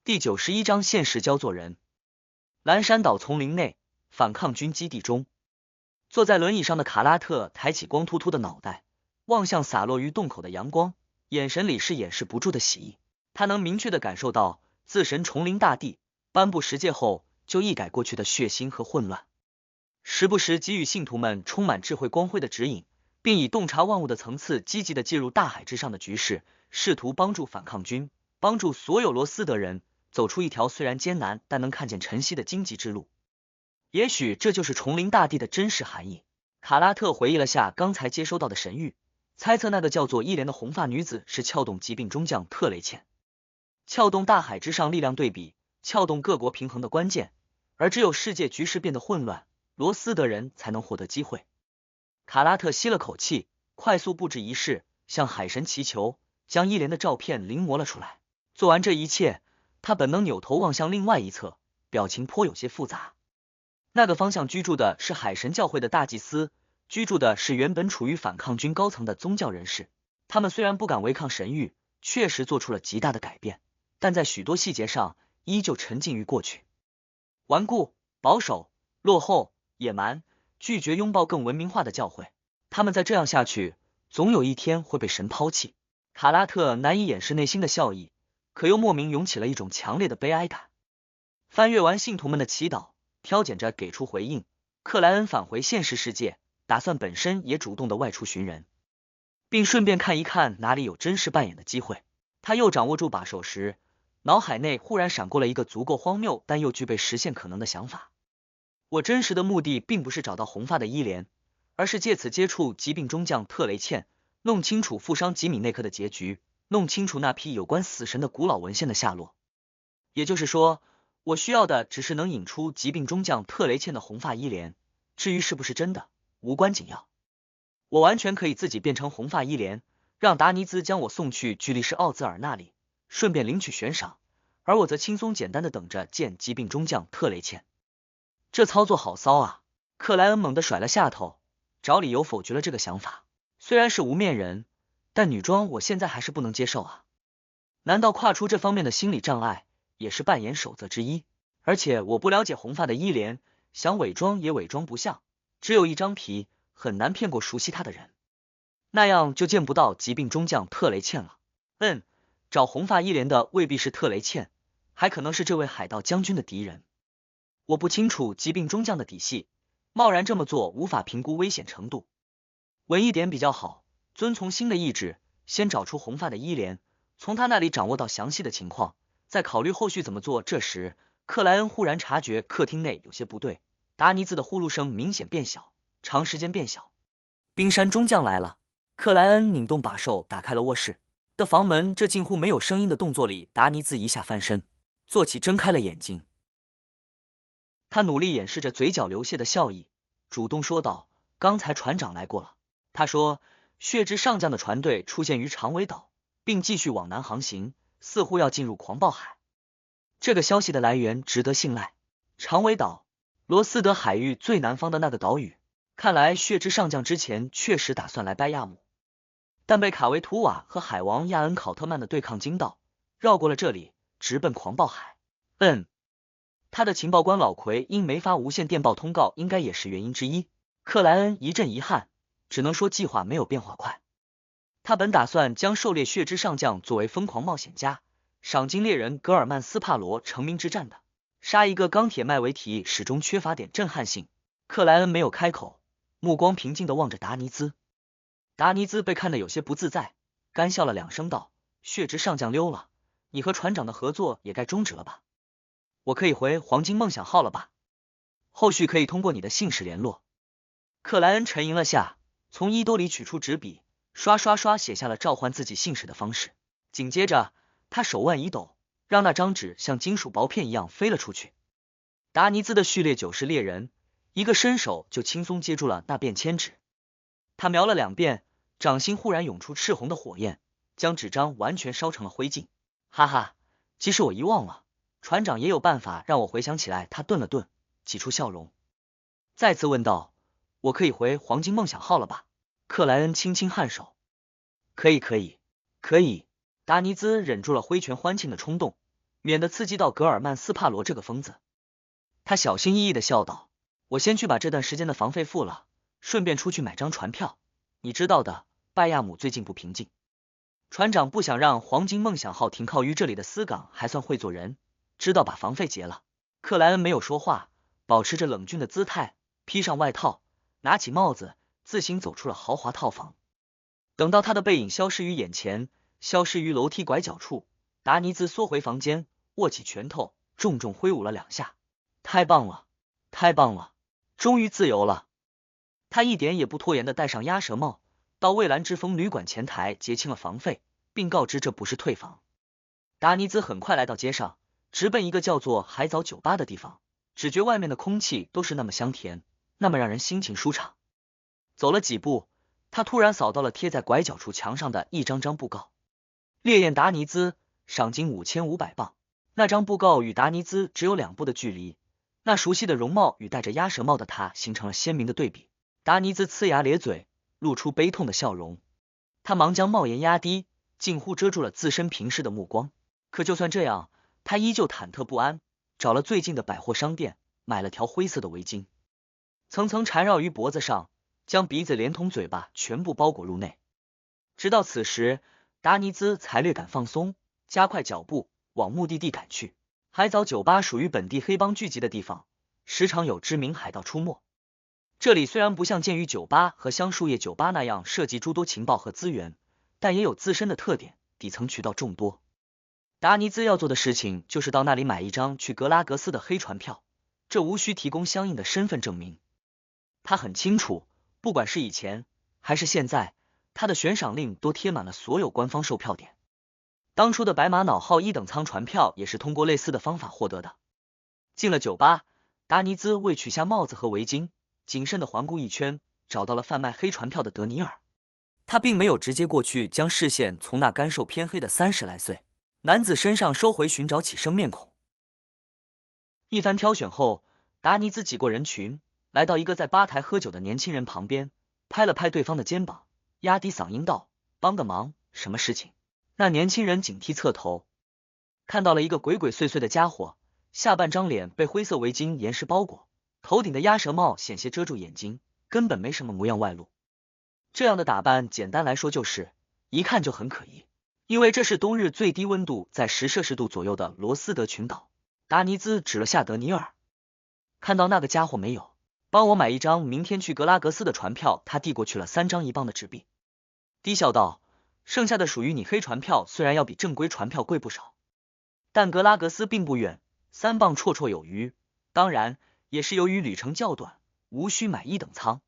第91章现实焦作人。蓝山岛丛林内，反抗军基地中，坐在轮椅上的卡拉特抬起光秃秃的脑袋，望向洒落于洞口的阳光，眼神里是掩饰不住的喜意。他能明确地感受到，自神重临大地，颁布十诫后，就一改过去的血腥和混乱，时不时给予信徒们充满智慧光辉的指引，并以洞察万物的层次积极地介入大海之上的局势，试图帮助反抗军，帮助所有罗斯德人走出一条虽然艰难但能看见晨曦的荆棘之路。也许这就是重临大地的真实含义。卡拉特回忆了下刚才接收到的神谕，猜测那个叫做伊莲的红发女子是撬动疾病中将特雷茜，撬动大海之上力量对比，撬动各国平衡的关键，而只有世界局势变得混乱，罗斯德人才能获得机会。卡拉特吸了口气，快速布置仪式，向海神祈求，将伊莲的照片临摹了出来。做完这一切，他本能扭头望向另外一侧，表情颇有些复杂。那个方向居住的是海神教会的大祭司，居住的是原本处于反抗军高层的宗教人士。他们虽然不敢违抗神谕，确实做出了极大的改变，但在许多细节上依旧沉浸于过去。顽固、保守、落后、野蛮，拒绝拥抱更文明化的教会。他们再这样下去，总有一天会被神抛弃。卡拉特难以掩饰内心的笑意，可又莫名涌起了一种强烈的悲哀感。翻阅完信徒们的祈祷，挑拣着给出回应，克莱恩返回现实世界，打算本身也主动的外出寻人，并顺便看一看哪里有真实扮演的机会。他又掌握住把手时，脑海内忽然闪过了一个足够荒谬但又具备实现可能的想法。我真实的目的并不是找到红发的伊莲，而是借此接触疾病中将特雷茜，弄清楚负伤吉米内克的结局，弄清楚那批有关死神的古老文献的下落。也就是说，我需要的只是能引出疾病中将特雷茜的红发伊莲，至于是不是真的，无关紧要。我完全可以自己变成红发伊莲，让达尼兹将我送去居利士奥兹尔那里，顺便领取悬赏，而我则轻松简单的等着见疾病中将特雷茜。这操作好骚啊！克莱恩猛地甩了下头，找理由否决了这个想法。虽然是无面人，但女装我现在还是不能接受啊。难道跨出这方面的心理障碍也是扮演守则之一？而且我不了解红发的伊莲，想伪装也伪装不像，只有一张皮，很难骗过熟悉他的人。那样就见不到疾病中将特雷茜了。找红发伊莲的未必是特雷茜，还可能是这位海盗将军的敌人。我不清楚疾病中将的底细，贸然这么做无法评估危险程度。稳一点比较好，遵从新的意志，先找出红发的伊莲，从他那里掌握到详细的情况，再考虑后续怎么做。这时，克莱恩忽然察觉客厅内有些不对，达尼兹的呼噜声明显变小，长时间变小。冰山中将来了！克莱恩拧动把手打开了卧室的房门，这近乎没有声音的动作里，达尼兹一下翻身，坐起，睁开了眼睛。他努力掩饰着嘴角流泻的笑意，主动说道：“刚才船长来过了。他说，血之上将的船队出现于长尾岛，并继续往南航行，似乎要进入狂暴海。这个消息的来源值得信赖。长尾岛，罗斯德海域最南方的那个岛屿。看来血之上将之前确实打算来拜亚姆，但被卡维图瓦和海王亚恩考特曼的对抗惊到，绕过了这里，直奔狂暴海。他的情报官老奎因没发无线电报通告，应该也是原因之一。克莱恩一阵遗憾，只能说计划没有变化快。他本打算将狩猎血之上将作为疯狂冒险家、赏金猎人格尔曼斯帕罗成名之战的，杀一个钢铁麦维提始终缺乏点震撼性。克莱恩没有开口，目光平静地望着达尼兹。达尼兹被看得有些不自在，干笑了两声道：“血之上将溜了，你和船长的合作也该终止了吧？我可以回黄金梦想号了吧？后续可以通过你的信使联络。”克莱恩沉吟了下，从衣兜里取出纸笔，刷刷刷写下了召唤自己信使的方式。紧接着，他手腕一抖，让那张纸像金属薄片一样飞了出去。达尼兹的序列9是猎人，一个伸手就轻松接住了那便签纸。他瞄了2遍，掌心忽然涌出赤红的火焰，将纸张完全烧成了灰烬。哈哈，其实我遗忘了，船长也有办法让我回想起来。他顿了顿，挤出笑容，再次问道：“我可以回黄金梦想号了吧？”克莱恩轻轻颔首：“可以。”达尼兹忍住了挥拳欢庆的冲动，免得刺激到格尔曼斯帕罗这个疯子。他小心翼翼地笑道：“我先去把这段时间的房费付了，顺便出去买张船票。你知道的，拜亚姆最近不平静。船长不想让黄金梦想号停靠于这里的私港，还算会做人，知道把房费结了。”克莱恩没有说话，保持着冷峻的姿态，披上外套，拿起帽子，自行走出了豪华套房。等到他的背影消失于眼前，消失于楼梯拐角处，达尼兹缩回房间，握起拳头，重重挥舞了2下。太棒了，太棒了，终于自由了！他一点也不拖延地戴上鸭舌帽，到蔚蓝之风旅馆前台结清了房费，并告知这不是退房。达尼兹很快来到街上，直奔一个叫做海藻酒吧的地方，只觉外面的空气都是那么香甜，那么让人心情舒畅。走了几步，他突然扫到了贴在拐角处墙上的一张张布告：烈焰达尼兹，赏金5500镑。那张布告与达尼兹只有2步的距离，那熟悉的容貌与戴着鸭舌帽的他形成了鲜明的对比。达尼兹呲牙咧嘴，露出悲痛的笑容，他忙将帽檐压低，近乎遮住了自身平视的目光。可就算这样，他依旧忐忑不安，找了最近的百货商店，买了条灰色的围巾，层层缠绕于脖子上，将鼻子连同嘴巴全部包裹入内。直到此时，达尼兹才略感放松，加快脚步往目的地赶去。海藻酒吧属于本地黑帮聚集的地方，时常有知名海盗出没。这里虽然不像剑鱼酒吧和香树叶酒吧那样涉及诸多情报和资源，但也有自身的特点，底层渠道众多。达尼兹要做的事情就是到那里买一张去格拉格斯的黑船票，这无需提供相应的身份证明。他很清楚，不管是以前还是现在，他的悬赏令都贴满了所有官方售票点。当初的白玛瑙号1等舱船票也是通过类似的方法获得的。进了酒吧，达尼兹为取下帽子和围巾，谨慎的环顾一圈，找到了贩卖黑船票的德尼尔。他并没有直接过去，将视线从那干瘦偏黑的30来岁男子身上收回，寻找起生面孔。一番挑选后，达尼兹挤过人群，来到一个在吧台喝酒的年轻人旁边，拍了拍对方的肩膀，压低嗓音道：“帮个忙，什么事情？”那年轻人警惕侧头，看到了一个鬼鬼祟祟的家伙，下半张脸被灰色围巾严实包裹，头顶的鸭舌帽险些遮住眼睛，根本没什么模样外露。这样的打扮简单来说就是一看就很可疑，因为这是冬日最低温度在10摄氏度左右的罗斯德群岛。达尼兹指了下德尼尔，看到那个家伙没有？帮我买一张明天去格拉格斯的船票。他递过去了3张1磅的纸币，低笑道：“剩下的属于你。黑船票虽然要比正规船票贵不少，但格拉格斯并不远，3磅绰绰有余。当然，也是由于旅程较短，无需买1等舱。”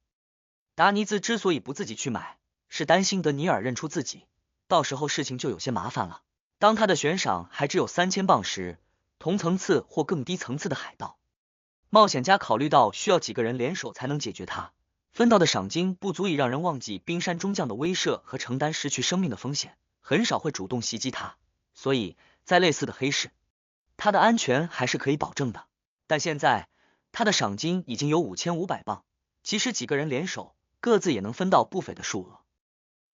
达尼兹之所以不自己去买，是担心德尼尔认出自己，到时候事情就有些麻烦了。当他的悬赏还只有3000磅时，同层次或更低层次的海盗冒险家考虑到需要几个人联手才能解决他，分到的赏金不足以让人忘记冰山中将的威慑和承担失去生命的风险，很少会主动袭击他，所以在类似的黑市，他的安全还是可以保证的。但现在他的赏金已经有5500磅，即使几个人联手，各自也能分到不菲的数额。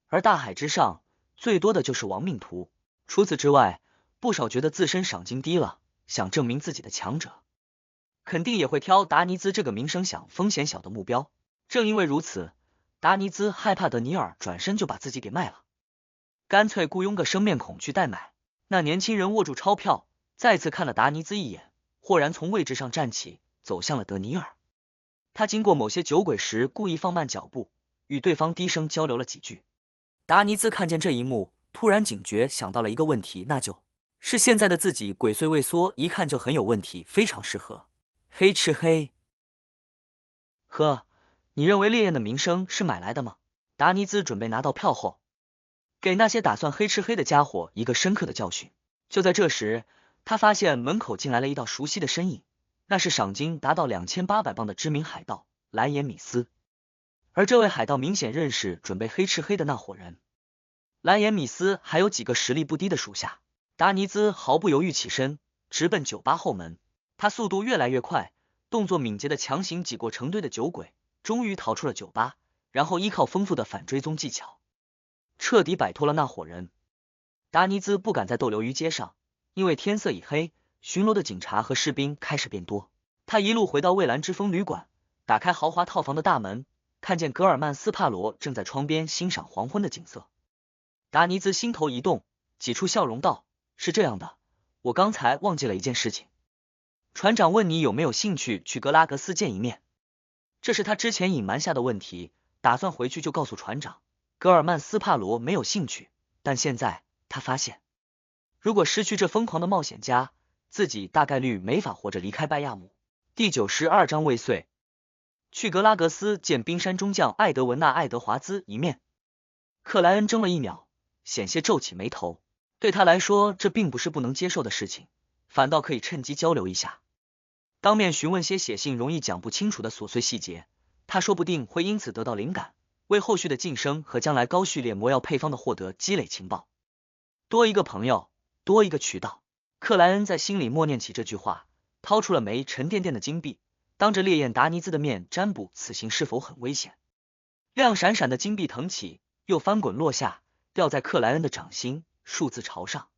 而大海之上，最多的就是亡命徒。除此之外，不少觉得自身赏金低了，想证明自己的强者，肯定也会挑达尼兹这个名声响、风险小的目标。正因为如此，达尼兹害怕德尼尔转身就把自己给卖了，干脆雇佣个生面孔去代买。那年轻人握住钞票，再次看了达尼兹一眼，豁然从位置上站起，走向了德尼尔。他经过某些酒鬼时，故意放慢脚步，与对方低声交流了几句。达尼兹看见这一幕，突然警觉，想到了一个问题，那就是现在的自己鬼祟畏缩，一看就很有问题，非常适合黑吃黑。呵，你认为烈焰的名声是买来的吗？达尼兹准备拿到票后，给那些打算黑吃黑的家伙一个深刻的教训。就在这时，他发现门口进来了一道熟悉的身影，那是赏金达到2800磅的知名海盗蓝颜米斯。而这位海盗明显认识准备黑吃黑的那伙人。蓝颜米斯还有几个实力不低的属下。达尼兹毫不犹豫起身，直奔酒吧后门。他速度越来越快，动作敏捷的强行挤过成堆的酒鬼，终于逃出了酒吧，然后依靠丰富的反追踪技巧，彻底摆脱了那伙人。达尼兹不敢再逗留于街上，因为天色已黑，巡逻的警察和士兵开始变多。他一路回到蔚蓝之风旅馆，打开豪华套房的大门，看见格尔曼斯帕罗正在窗边欣赏黄昏的景色。达尼兹心头一动，挤出笑容道：“是这样的，我刚才忘记了一件事情。船长问你有没有兴趣去格拉格斯见一面。”这是他之前隐瞒下的问题，打算回去就告诉船长，格尔曼斯帕罗没有兴趣，但现在他发现，如果失去这疯狂的冒险家，自己大概率没法活着离开拜亚姆。第92章未遂。去格拉格斯见冰山中将艾德文纳·爱德华兹一面。克莱恩怔了一秒，险些皱起眉头。对他来说，这并不是不能接受的事情，反倒可以趁机交流一下，当面询问些写信容易讲不清楚的琐碎细节，他说不定会因此得到灵感，为后续的晋升和将来高序列魔药配方的获得积累情报。多一个朋友，多一个渠道。克莱恩在心里默念起这句话，掏出了枚沉甸甸的金币，当着烈焰达尼兹的面占卜此行是否很危险。亮闪闪的金币腾起，又翻滚落下，掉在克莱恩的掌心，数字朝上。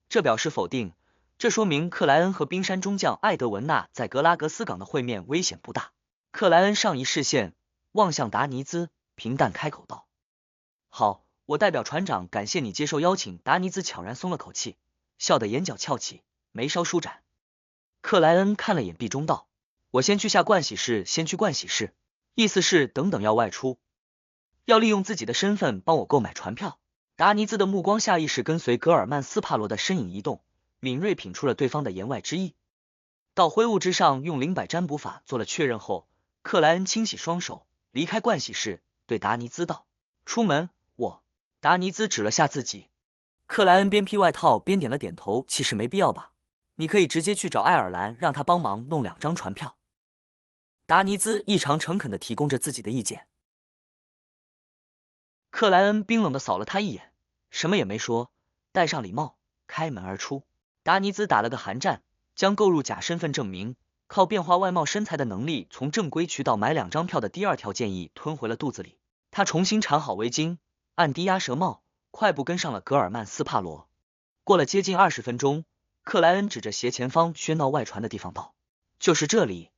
这表示否定，这说明克莱恩和冰山中将艾德文纳在格拉格斯港的会面危险不大。克莱恩上移视线，望向达尼兹，平淡开口道：“好，我代表船长感谢你接受邀请。”达尼兹悄然松了口气，笑得眼角翘起，眉梢舒展。克莱恩看了眼壁中道：“我先去下盥洗室，意思是等等要外出，要利用自己的身份帮我购买船票。”达尼兹的目光下意识跟随格尔曼斯帕罗的身影移动，敏锐品出了对方的言外之意。到灰雾之上用灵摆占卜法做了确认后，克莱恩清洗双手，离开盥洗室，对达尼兹道：“出门，我。”达尼兹指了下自己。克莱恩边披外套边点了点头，其实没必要吧，你可以直接去找爱尔兰，让他帮忙弄2张船票。达尼兹异常诚恳地提供着自己的意见。克莱恩冰冷地扫了他一眼，什么也没说，戴上礼帽，开门而出。达尼兹打了个寒战，将购入假身份证明，靠变化外貌身材的能力从正规渠道买2张票的第2条建议吞回了肚子里。他重新缠好围巾，按低压蛇帽，快步跟上了格尔曼斯帕罗。过了接近20分钟，克莱恩指着斜前方喧闹外传的地方道：“就是这里。”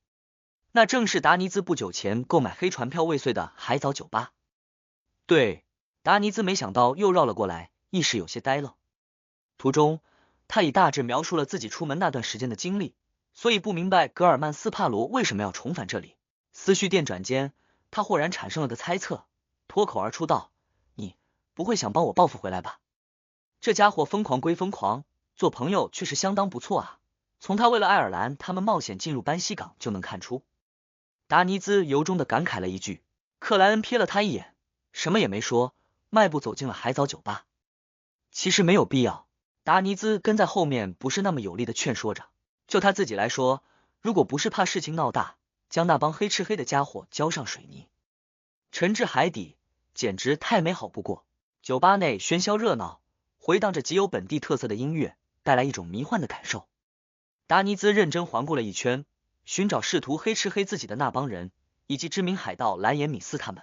那正是达尼兹不久前购买黑船票未遂的海藻酒吧。对，达尼兹没想到又绕了过来，一时有些呆愣。途中，他已大致描述了自己出门那段时间的经历，所以不明白格尔曼斯帕罗为什么要重返这里。思绪电转间，他豁然产生了个猜测，脱口而出道：“你不会想帮我报复回来吧？这家伙疯狂归疯狂，做朋友却是相当不错啊，从他为了爱尔兰他们冒险进入班西港就能看出。”达尼兹由衷的感慨了一句。克莱恩瞥了他一眼，什么也没说，迈步走进了海藻酒吧。其实没有必要，达尼兹跟在后面不是那么有力的劝说着。就他自己来说，如果不是怕事情闹大，将那帮黑吃黑的家伙浇上水泥，沉至海底，简直太美好不过。酒吧内喧嚣热闹，回荡着极有本地特色的音乐，带来一种迷幻的感受。达尼兹认真环顾了一圈，寻找试图黑吃黑自己的那帮人，以及知名海盗蓝颜米斯他们。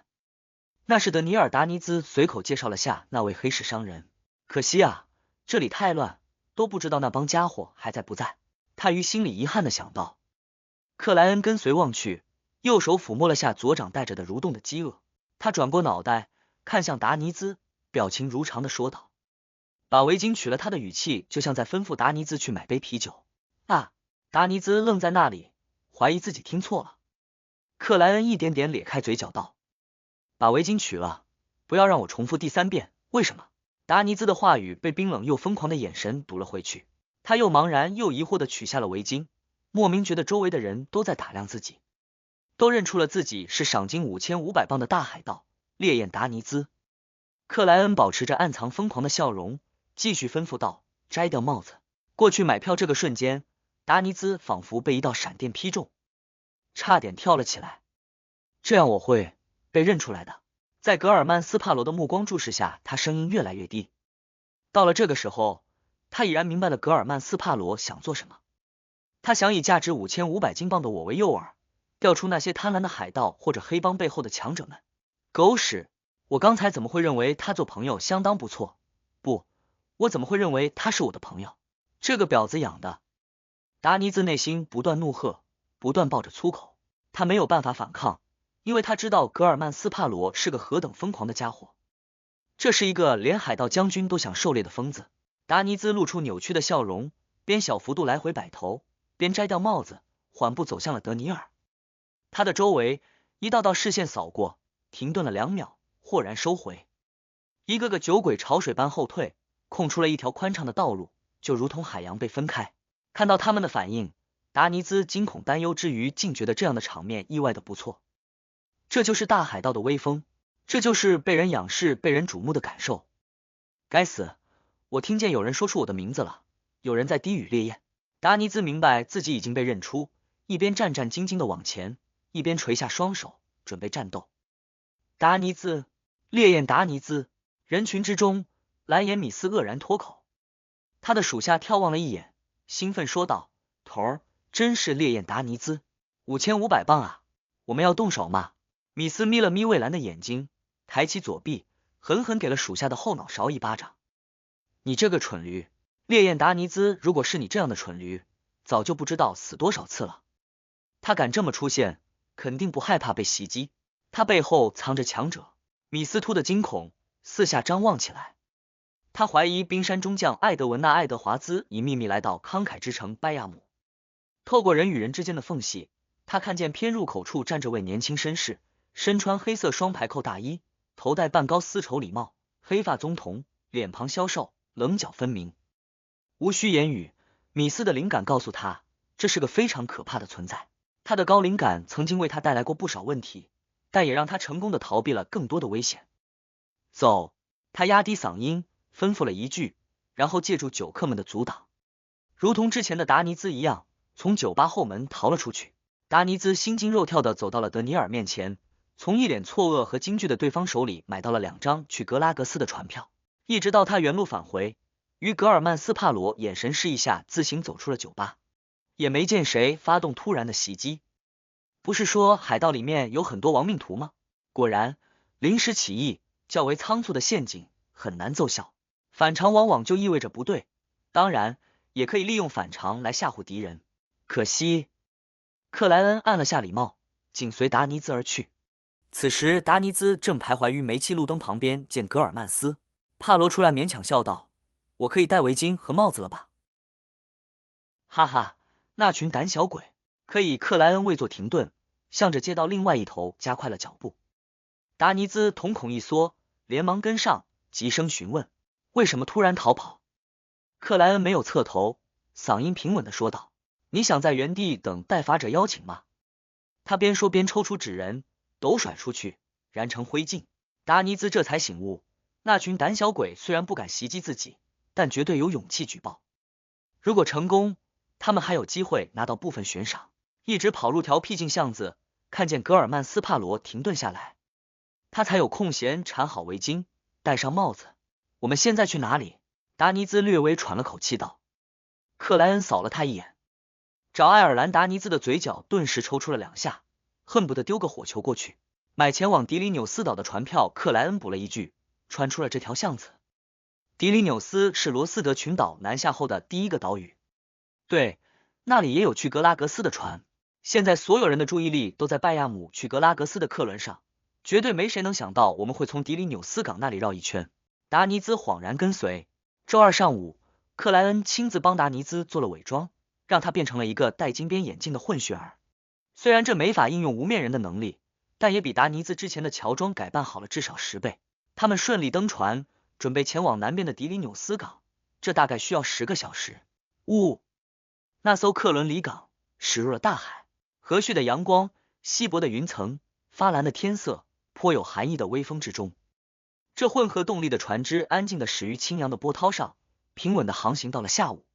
那是德尼尔·达尼兹随口介绍了下那位黑市商人。可惜啊，这里太乱，都不知道那帮家伙还在不在。他于心里遗憾的想到。克莱恩跟随望去，右手抚摸了下左掌带着的蠕动的饥饿。他转过脑袋，看向达尼兹，表情如常的说道：“把围巾取了。”他的语气就像在吩咐达尼兹去买杯啤酒。啊！达尼兹愣在那里，怀疑自己听错了。克莱恩一点点咧开嘴角道：“把围巾取了，不要让我重复第3遍，为什么？”达尼兹的话语被冰冷又疯狂的眼神堵了回去，他又茫然又疑惑的取下了围巾，莫名觉得周围的人都在打量自己，都认出了自己是赏金5500镑的大海盗烈焰达尼兹。克莱恩保持着暗藏疯狂的笑容，继续吩咐道：“摘掉帽子。”过去买票这个瞬间，达尼兹仿佛被一道闪电劈中，差点跳了起来。这样我会被认出来的。在格尔曼斯帕罗的目光注视下，他声音越来越低。到了这个时候，他已然明白了格尔曼斯帕罗想做什么。他想以价值5500金镑的我为诱饵，调出那些贪婪的海盗或者黑帮背后的强者们。狗屎！我刚才怎么会认为他做朋友相当不错？不，我怎么会认为他是我的朋友？这个婊子养的！达尼兹内心不断怒喝，不断爆着粗口。他没有办法反抗，因为他知道格尔曼斯帕罗是个何等疯狂的家伙。这是一个连海盗将军都想狩猎的疯子。达尼兹露出扭曲的笑容，边小幅度来回摆头，边摘掉帽子，缓步走向了德尼尔。他的周围一道道视线扫过，停顿了2秒，豁然收回。一个个酒鬼潮水般后退，空出了一条宽敞的道路，就如同海洋被分开。看到他们的反应，达尼兹惊恐担忧之余，竟觉得这样的场面意外的不错。这就是大海盗的威风，这就是被人仰视、被人瞩目的感受。该死！我听见有人说出我的名字了，有人在低语烈焰。达尼兹明白自己已经被认出，一边战战兢兢的往前，一边垂下双手，准备战斗。达尼兹，烈焰达尼兹！人群之中，蓝颜米斯愕然脱口。他的属下眺望了一眼，兴奋说道：“头儿，真是烈焰达尼兹，5500磅啊！我们要动手吗？”米斯眯了眯蔚蓝的眼睛，抬起左臂，狠狠给了属下的后脑勺一巴掌。你这个蠢驴！烈焰达尼兹，如果是你这样的蠢驴，早就不知道死多少次了。他敢这么出现，肯定不害怕被袭击。他背后藏着强者。米斯突的惊恐，四下张望起来。他怀疑冰山中将艾德文纳·爱德华兹已秘密来到慷慨之城拜亚姆。透过人与人之间的缝隙，他看见偏入口处站着位年轻绅士，身穿黑色双排扣大衣，头戴半高丝绸礼帽，黑发棕瞳，脸庞消瘦，棱角分明。无需言语，米斯的灵感告诉他，这是个非常可怕的存在。他的高灵感曾经为他带来过不少问题，但也让他成功的逃避了更多的危险。走！他压低嗓音吩咐了一句，然后借助酒客们的阻挡，如同之前的达尼兹一样，从酒吧后门逃了出去。达尼兹心惊肉跳的走到了德尼尔面前，从一脸错愕和惊惧的对方手里买到了2张去格拉格斯的船票，一直到他原路返回，于格尔曼斯帕罗眼神示意下自行走出了酒吧，也没见谁发动突然的袭击。不是说海盗里面有很多亡命徒吗？果然，临时起意较为仓促的陷阱很难奏效，反常往往就意味着不对，当然也可以利用反常来吓唬敌人。可惜克莱恩按了下礼帽，紧随达尼兹而去。此时达尼兹正徘徊于煤气路灯旁边，见格尔曼斯帕罗出来，勉强笑道：“我可以戴围巾和帽子了吧？”哈哈，那群胆小鬼！可以，克莱恩未作停顿，向着街道另外一头加快了脚步。达尼兹瞳孔一缩，连忙跟上，急声询问：“为什么突然逃跑？”克莱恩没有侧头，嗓音平稳的说道：“你想在原地等待法者邀请吗？”他边说边抽出纸人，抖甩出去，燃成灰烬。达尼兹这才醒悟，那群胆小鬼虽然不敢袭击自己，但绝对有勇气举报。如果成功，他们还有机会拿到部分悬赏。一直跑入条僻静巷子，看见格尔曼斯帕罗停顿下来，他才有空闲缠好围巾，戴上帽子。我们现在去哪里？达尼兹略微喘了口气道。克莱恩扫了他一眼，找爱尔兰。达尼兹的嘴角顿时抽出了2下，恨不得丢个火球过去。买前往迪里纽斯岛的船票。克莱恩补了一句，穿出了这条巷子。迪里纽斯是罗斯德群岛南下后的第一个岛屿，对，那里也有去格拉格斯的船。现在所有人的注意力都在拜亚姆去格拉格斯的客轮上，绝对没谁能想到我们会从迪里纽斯港那里绕一圈。达尼兹恍然跟随。周二上午，克莱恩亲自帮达尼兹做了伪装，让他变成了一个戴金边眼镜的混血儿。虽然这没法应用无面人的能力，但也比达尼兹之前的乔装改扮好了至少10倍。他们顺利登船，准备前往南边的迪里纽斯港，这大概需要10个小时。那艘客轮离港，驶入了大海。和煦的阳光，稀薄的云层，发蓝的天色，颇有寒意的微风之中，这混合动力的船只安静的驶于清扬的波涛上，平稳的航行到了下午。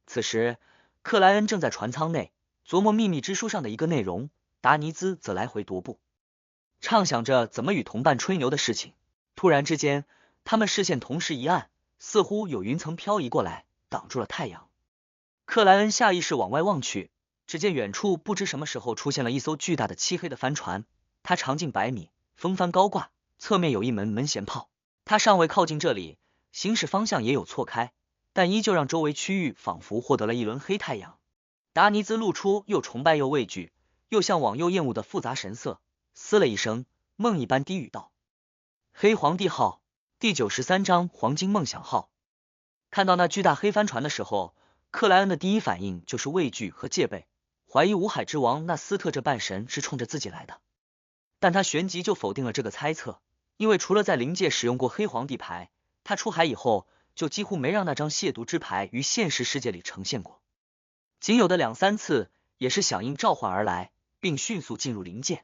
此时克莱恩正在船舱内琢磨秘密之书上的一个内容，达尼兹则来回踱步，畅想着怎么与同伴吹牛的事情。突然之间，他们视线同时一暗，似乎有云层飘移过来，挡住了太阳。克莱恩下意识往外望去，只见远处不知什么时候出现了一艘巨大的漆黑的帆船，它长近100米，风帆高挂，侧面有一门门舷炮。它尚未靠近这里，行驶方向也有错开，但依旧让周围区域仿佛获得了一轮黑太阳。达尼兹露出又崇拜又畏惧，又向往又厌恶的复杂神色，嘶了一声，梦一般低语道：“黑皇帝号，第93章黄金梦想号。”看到那巨大黑帆船的时候，克莱恩的第一反应就是畏惧和戒备，怀疑五海之王纳斯特这半神是冲着自己来的。但他旋即就否定了这个猜测，因为除了在灵界使用过黑皇帝牌，他出海以后就几乎没让那张亵渎之牌于现实世界里呈现过。仅有的2-3次也是响应召唤而来，并迅速进入灵界。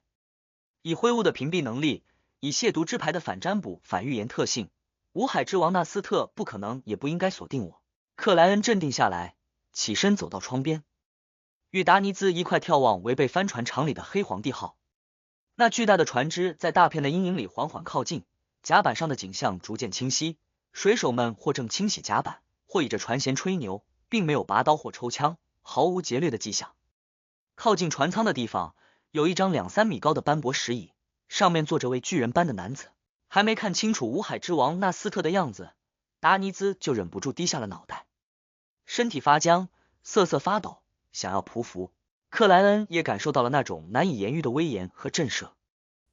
以灰雾的屏蔽能力，以亵渎之牌的反占卜、反预言特性，五海之王纳斯特不可能也不应该锁定我。克莱恩镇定下来，起身走到窗边，与达尼兹一块眺望围被帆船场里的黑皇帝号。那巨大的船只在大片的阴影里缓缓靠近，甲板上的景象逐渐清晰，水手们或正清洗甲板，或倚着船舷吹牛，并没有拔刀或抽枪，毫无劫掠的迹象。靠近船舱的地方，有一张2-3米高的斑驳石椅，上面坐着位巨人般的男子。还没看清楚五海之王纳斯特的样子，达尼兹就忍不住低下了脑袋，身体发僵，瑟瑟发抖，想要匍匐。克莱恩也感受到了那种难以言喻的威严和震慑，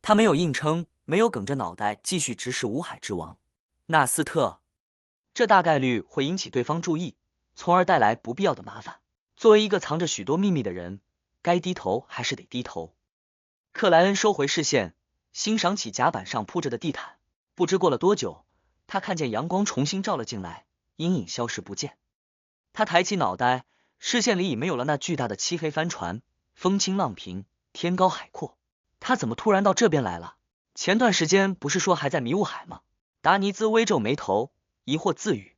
他没有硬撑，没有梗着脑袋继续直视五海之王纳斯特，这大概率会引起对方注意，从而带来不必要的麻烦。作为一个藏着许多秘密的人，该低头还是得低头。克莱恩收回视线，欣赏起甲板上铺着的地毯。不知过了多久，他看见阳光重新照了进来，阴影消失不见。他抬起脑袋，视线里已没有了那巨大的漆黑帆船，风轻浪平，天高海阔。他怎么突然到这边来了？前段时间不是说还在迷雾海吗？达尼兹微皱眉头，疑惑自语。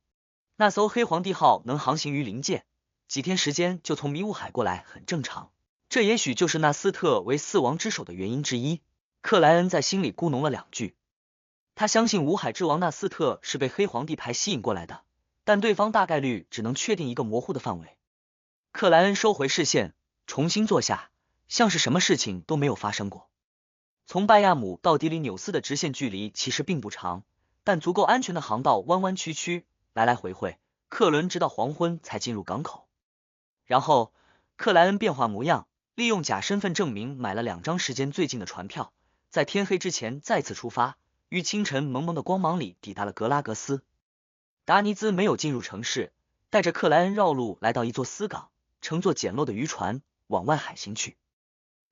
那艘黑皇帝号能航行于灵界，几天时间就从迷雾海过来很正常，这也许就是纳斯特为4王之首的原因之一。克莱恩在心里咕哝了2句。他相信五海之王纳斯特是被黑皇帝牌吸引过来的，但对方大概率只能确定一个模糊的范围。克莱恩收回视线，重新坐下，像是什么事情都没有发生过。从拜亚姆到迪里纽斯的直线距离其实并不长，但足够安全的航道弯弯曲曲，来来回回，客轮直到黄昏才进入港口。然后克莱恩变化模样，利用假身份证明买了2张时间最近的船票，在天黑之前再次出发，于清晨蒙蒙的光芒里抵达了格拉格斯。达尼兹没有进入城市，带着克莱恩绕路来到一座私港，乘坐简陋的渔船往外海行去。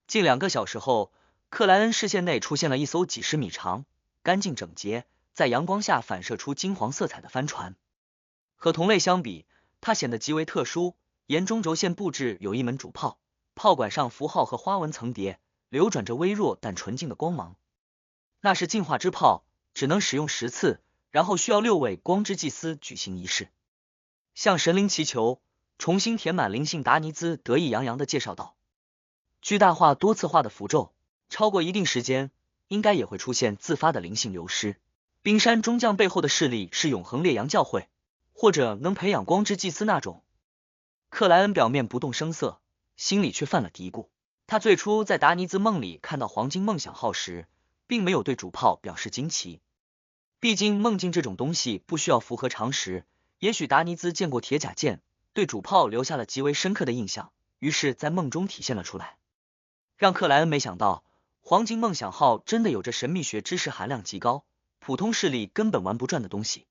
近2个小时后，克莱恩视线内出现了一艘几10米长、干净整洁，在阳光下反射出金黄色彩的帆船。和同类相比，它显得极为特殊，沿中轴线布置有一门主炮，炮管上符号和花纹层叠，流转着微弱但纯净的光芒。那是净化之炮，只能使用10次，然后需要6位光之祭司举行仪式，向神灵祈求，重新填满灵性。达尼兹得意洋洋地介绍道。巨大化多次化的符咒，超过一定时间，应该也会出现自发的灵性流失。冰山中将背后的势力是永恒烈阳教会，或者能培养光之祭司那种。克莱恩表面不动声色，心里却犯了嘀咕。他最初在达尼兹梦里看到黄金梦想号时，并没有对主炮表示惊奇，毕竟梦境这种东西不需要符合常识。也许达尼兹见过铁甲舰，对主炮留下了极为深刻的印象，于是在梦中体现了出来。让克莱恩没想到，黄金梦想号真的有着神秘学知识含量极高，普通势力根本玩不转的东西。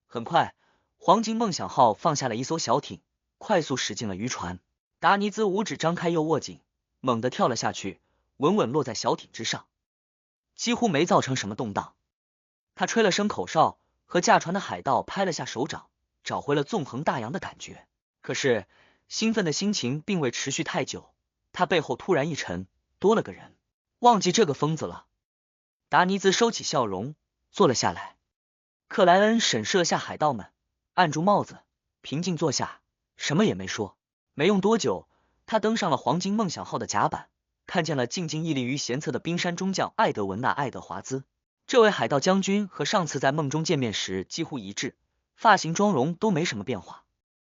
很快，黄金梦想号放下了一艘小艇，快速驶进了渔船。达尼兹五指张开又握紧，猛地跳了下去，稳稳落在小艇之上，几乎没造成什么动荡。他吹了声口哨，和驾船的海盗拍了下手掌，找回了纵横大洋的感觉。可是兴奋的心情并未持续太久，他背后突然一沉，多了个人。忘记这个疯子了。达尼兹收起笑容，坐了下来。克莱恩审视了下海盗们，按住帽子，平静坐下，什么也没说。没用多久，他登上了黄金梦想号的甲板，看见了静静屹立于舷侧的冰山中将艾德文娜·爱德华兹。这位海盗将军和上次在梦中见面时几乎一致，发型妆容都没什么变化，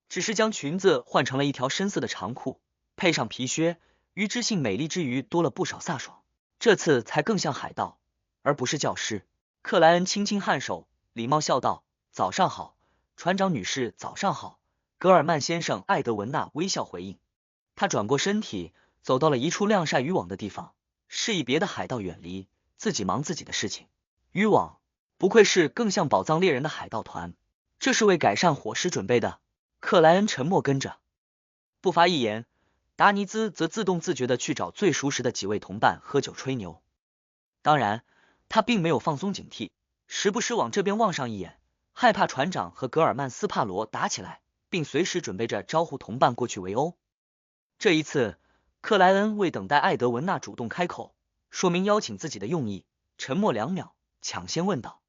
只是将裙子换成了一条深色的长裤，配上皮靴，于知性美丽之余多了不少飒爽。这次才更像海盗，而不是教师。克莱恩轻轻颔首，礼貌笑道：“早上好，船长女士早上好。格尔曼先生艾德文娜微笑回应。他转过身体，走到了一处晾晒渔网的地方，示意别的海盗远离，自己忙自己的事情。渔网不愧是更像宝藏猎人的海盗团，这是为改善伙食准备的。克莱恩沉默跟着，不发一言。达尼兹则自动自觉地去找最熟识的几位同伴喝酒吹牛。当然，他并没有放松警惕，时不时往这边望上一眼，害怕船长和格尔曼斯帕罗打起来，并随时准备着招呼同伴过去围殴。这一次，克莱恩未等待艾德文娜主动开口，说明邀请自己的用意，沉默2秒，抢先问道：“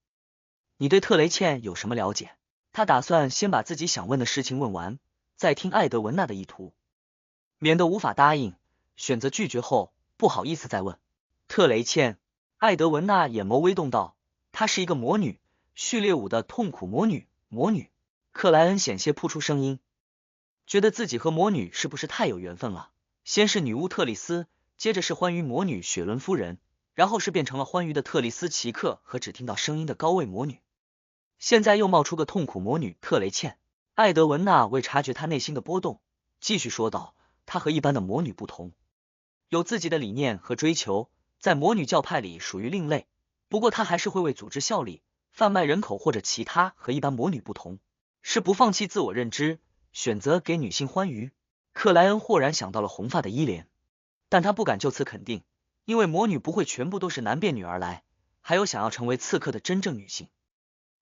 你对特雷茜有什么了解？”他打算先把自己想问的事情问完，再听艾德文娜的意图，免得无法答应，选择拒绝后不好意思再问。特雷茜，艾德文娜眼眸微动道：“她是一个魔女，序列5的痛苦魔女。”魔女？克莱恩险些扑出声音，觉得自己和魔女是不是太有缘分了？先是女巫特丽斯，接着是欢愉魔女雪伦夫人，然后是变成了欢愉的特丽斯奇克和只听到声音的高位魔女，现在又冒出个痛苦魔女特雷茜。艾德文娜未察觉她内心的波动，继续说道：“她和一般的魔女不同，有自己的理念和追求，在魔女教派里属于另类，不过她还是会为组织效力，贩卖人口或者其他和一般魔女不同，是不放弃自我认知，选择给女性欢愉。”克莱恩豁然想到了红发的伊莲，但他不敢就此肯定，因为魔女不会全部都是男变女而来，还有想要成为刺客的真正女性。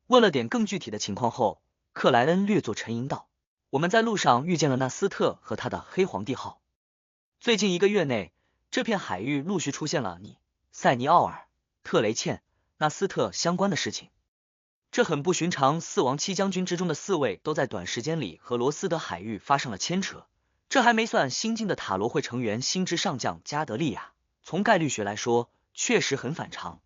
问了点更具体的情况后，克莱恩略作沉吟道：“我们在路上遇见了纳斯特和他的黑皇帝号。最近1个月内，这片海域陆续出现了你、塞尼奥尔、特雷茜、纳斯特相关的事情。这很不寻常，4王7将军之中的4位都在短时间里和罗斯德海域发生了牵扯，这还没算新晋的塔罗会成员新之上将加德利亚，从概率学来说，确实很反常。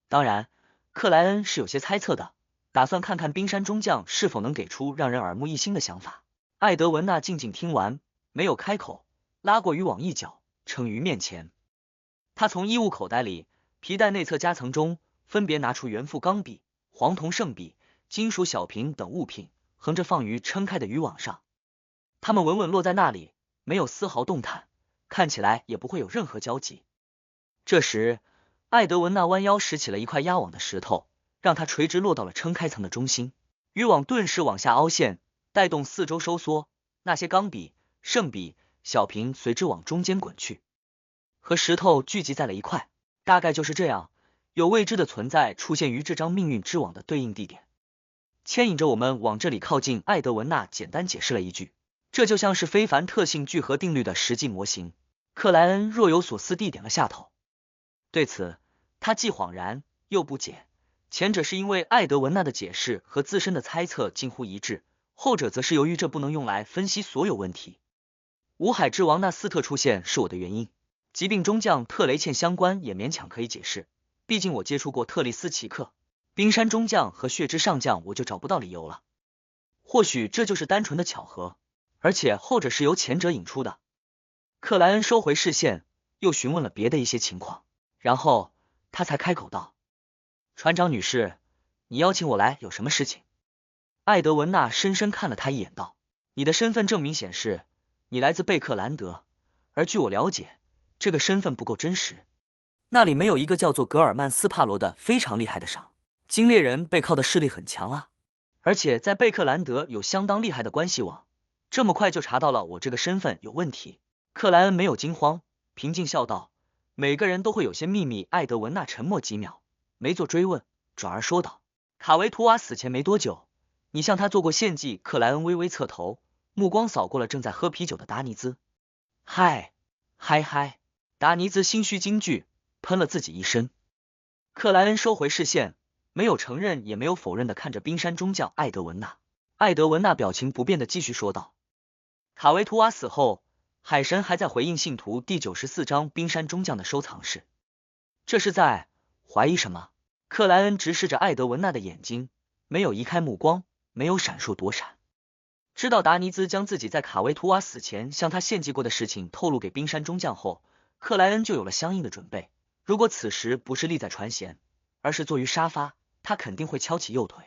当然，克莱恩是有些猜测的，打算看看冰山中将是否能给出让人耳目一新的想法。”艾德文娜静静听完，没有开口，拉过渔网一角，撑于面前。他从衣物口袋里、皮带内侧夹层中分别拿出原副钢笔、黄铜圣笔、金属小瓶等物品，横着放于撑开的渔网上。它们稳稳落在那里，没有丝毫动弹，看起来也不会有任何交集。这时，艾德文娜弯腰拾起了一块压网的石头，让它垂直落到了撑开层的中心，渔网顿时往下凹陷，带动四周收缩，那些钢笔、圣笔、小瓶随之往中间滚去，和石头聚集在了一块。大概就是这样，有未知的存在出现于这张命运之网的对应地点，牵引着我们往这里靠近。艾德文娜简单解释了一句，这就像是非凡特性聚合定律的实际模型。克莱恩若有所思地点了下头，对此他既恍然又不解，前者是因为艾德文娜的解释和自身的猜测近乎一致，后者则是由于这不能用来分析所有问题。五海之王纳斯特出现是我的原因，疾病中将特雷茜相关也勉强可以解释，毕竟我接触过特丽斯奇克，冰山中将和血之上将我就找不到理由了。或许这就是单纯的巧合，而且后者是由前者引出的。克莱恩收回视线，又询问了别的一些情况，然后他才开口道：“船长女士，你邀请我来有什么事情？”艾德文娜深深看了他一眼道：“你的身份证明显示你来自贝克兰德，而据我了解，这个身份不够真实。那里没有一个叫做格尔曼斯帕罗的非常厉害的赏金猎人，背靠的势力很强啊，而且在贝克兰德有相当厉害的关系网，这么快就查到了我这个身份有问题。”克莱恩没有惊慌，平静笑道：“每个人都会有些秘密。”艾德文娜沉默几秒，没做追问，转而说道：“卡维图瓦死前没多久，你向他做过献祭。”克莱恩微微侧头，目光扫过了正在喝啤酒的达尼兹。嗨，达尼兹心虚惊惧，喷了自己一身。克莱恩收回视线，没有承认也没有否认的看着冰山中将艾德文娜。艾德文娜表情不变的继续说道：“卡维图瓦死后，海神还在回应信徒第94章冰山中将的收藏室。这是在怀疑什么？”克莱恩直视着艾德文娜的眼睛，没有移开目光，没有闪烁躲闪。知道达尼兹将自己在卡维图瓦死前向他献祭过的事情透露给冰山中将后，克莱恩就有了相应的准备。如果此时不是立在船舷，而是坐于沙发，他肯定会翘起右腿，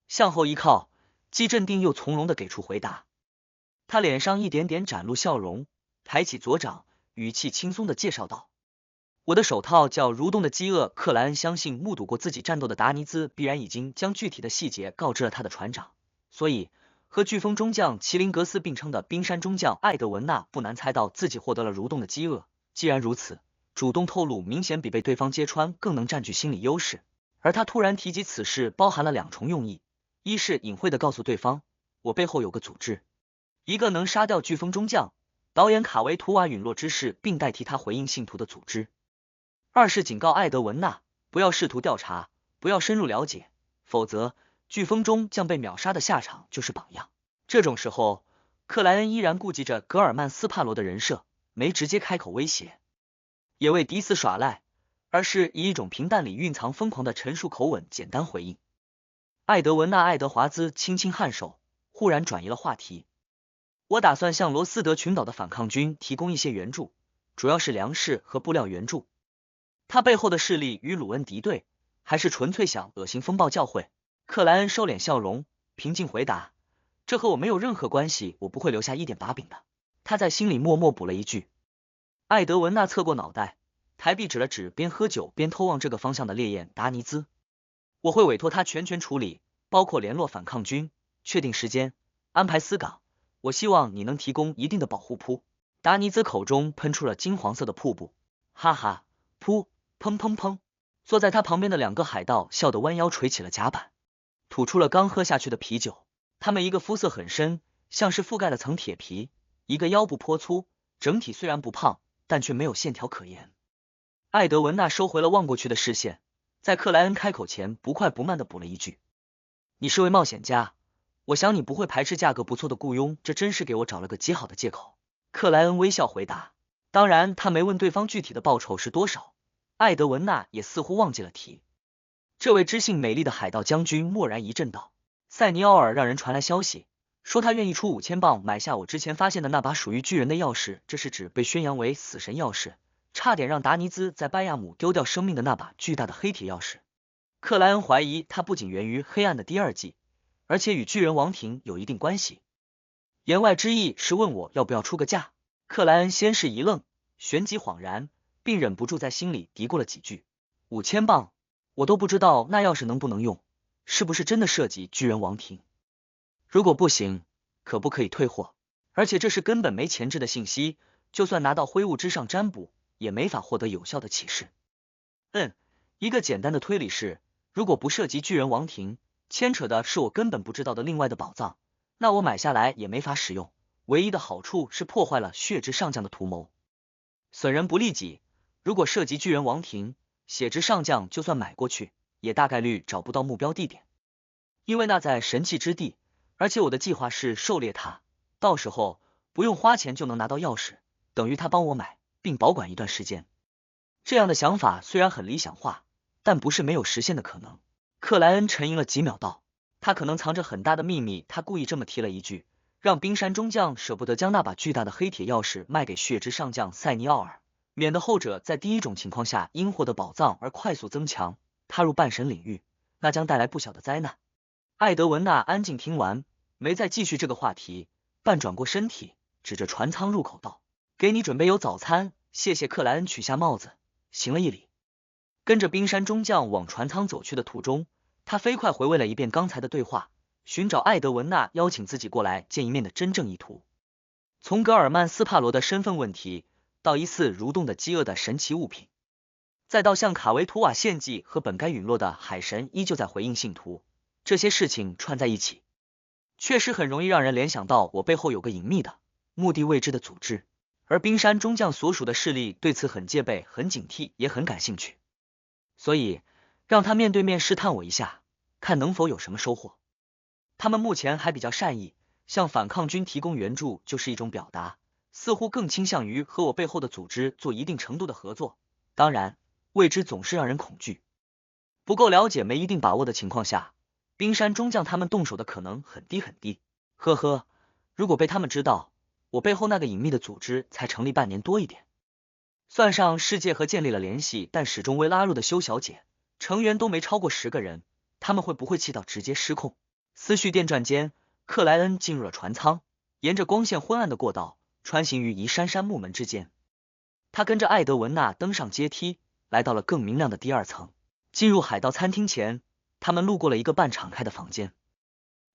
向后一靠，既镇定又从容地给出回答。他脸上一点点展露笑容，抬起左掌，语气轻松地介绍道：我的手套叫蠕动的饥饿。克莱恩相信目睹过自己战斗的达尼兹必然已经将具体的细节告知了他的船长，所以和飓风中将麒麟格斯并称的冰山中将艾德文纳不难猜到自己获得了蠕动的饥饿。既然如此，主动透露明显比被对方揭穿更能占据心理优势。而他突然提及此事包含了两重用意，一是隐晦地告诉对方我背后有个组织，一个能杀掉飓风中将导演卡维图瓦陨落之事并代替他回应信徒的组织；二是警告艾德文纳不要试图调查，不要深入了解，否则飓风中将被秒杀的下场就是榜样。这种时候，克莱恩依然顾及着格尔曼斯帕罗的人设，没直接开口威胁，也未抵死耍赖，而是以一种平淡里蕴藏疯狂的陈述口吻简单回应。艾德文纳·爱德华兹轻轻颔首，忽然转移了话题。我打算向罗斯德群岛的反抗军提供一些援助，主要是粮食和布料援助。他背后的势力与鲁恩敌对，还是纯粹想恶心风暴教会？克莱恩收敛笑容，平静回答：这和我没有任何关系，我不会留下一点把柄的。他在心里默默补了一句。艾德文纳侧过脑袋，抬臂指了指边喝酒边偷望这个方向的烈焰达尼兹。我会委托他全权处理，包括联络反抗军，确定时间，安排私岗。我希望你能提供一定的保护扑。达尼兹口中喷出了金黄色的瀑布，哈哈，噗，砰砰砰！坐在他旁边的两个海盗笑得弯腰垂起了甲板，吐出了刚喝下去的啤酒。他们一个肤色很深，像是覆盖了层铁皮，一个腰部颇粗，整体虽然不胖，但却没有线条可言。艾德文纳收回了望过去的视线，在克莱恩开口前不快不慢地补了一句：你是位冒险家，我想你不会排斥价格不错的雇佣，这真是给我找了个极好的借口。克莱恩微笑回答。当然他没问对方具体的报酬是多少，艾德文纳也似乎忘记了提。这位知性美丽的海盗将军蓦然一震道：塞尼奥尔让人传来消息，说他愿意出5000镑买下我之前发现的那把属于巨人的钥匙，这是指被宣扬为死神钥匙，差点让达尼兹在拜亚姆丢掉生命的那把巨大的黑铁钥匙。克莱恩怀疑它不仅源于黑暗的第二季，而且与巨人王庭有一定关系。言外之意是问我要不要出个价。克莱恩先是一愣，旋即恍然，并忍不住在心里嘀咕了几句：5000镑，我都不知道那钥匙能不能用，是不是真的涉及巨人王庭？如果不行，可不可以退货？而且这是根本没前置的信息，就算拿到灰雾之上占卜，也没法获得有效的启示。一个简单的推理是，如果不涉及巨人王庭，牵扯的是我根本不知道的另外的宝藏，那我买下来也没法使用，唯一的好处是破坏了血之上将的图谋。损人不利己，如果涉及巨人王庭，血之上将就算买过去，也大概率找不到目标地点，因为那在神器之地，而且我的计划是狩猎它，到时候不用花钱就能拿到钥匙，等于他帮我买并保管一段时间。这样的想法虽然很理想化，但不是没有实现的可能。克莱恩沉吟了几秒道：他可能藏着很大的秘密。他故意这么提了一句，让冰山中将舍不得将那把巨大的黑铁钥匙卖给血之上将塞尼奥尔，免得后者在第一种情况下因获得宝藏而快速增强，踏入半神领域，那将带来不小的灾难。艾德文纳安静听完，没再继续这个话题，半转过身体，指着船舱入口道：给你准备有早餐，谢谢。克莱恩取下帽子，行了一礼，跟着冰山中将往船舱走去的途中，他飞快回味了一遍刚才的对话，寻找艾德文纳邀请自己过来见一面的真正意图。从格尔曼斯帕罗的身份问题，到疑似蠕动的饥饿的神奇物品，再到向卡维图瓦献祭和本该陨落的海神依旧在回应信徒，这些事情串在一起，确实很容易让人联想到我背后有个隐秘的、目的未知的组织。而冰山中将所属的势力对此很戒备、很警惕，也很感兴趣，所以让他面对面试探我一下，看能否有什么收获。他们目前还比较善意，向反抗军提供援助就是一种表达，似乎更倾向于和我背后的组织做一定程度的合作。当然，未知总是让人恐惧，不够了解、没一定把握的情况下，冰山中将他们动手的可能很低很低。呵呵，如果被他们知道我背后那个隐秘的组织才成立半年多一点，算上世界和建立了联系但始终未拉入的修小姐，成员都没超过10个人，他们会不会气到直接失控？思绪电转间，克莱恩进入了船舱，沿着光线昏暗的过道，穿行于一扇扇木门之间。他跟着艾德文娜登上阶梯，来到了更明亮的第2层。进入海盗餐厅前，他们路过了一个半敞开的房间。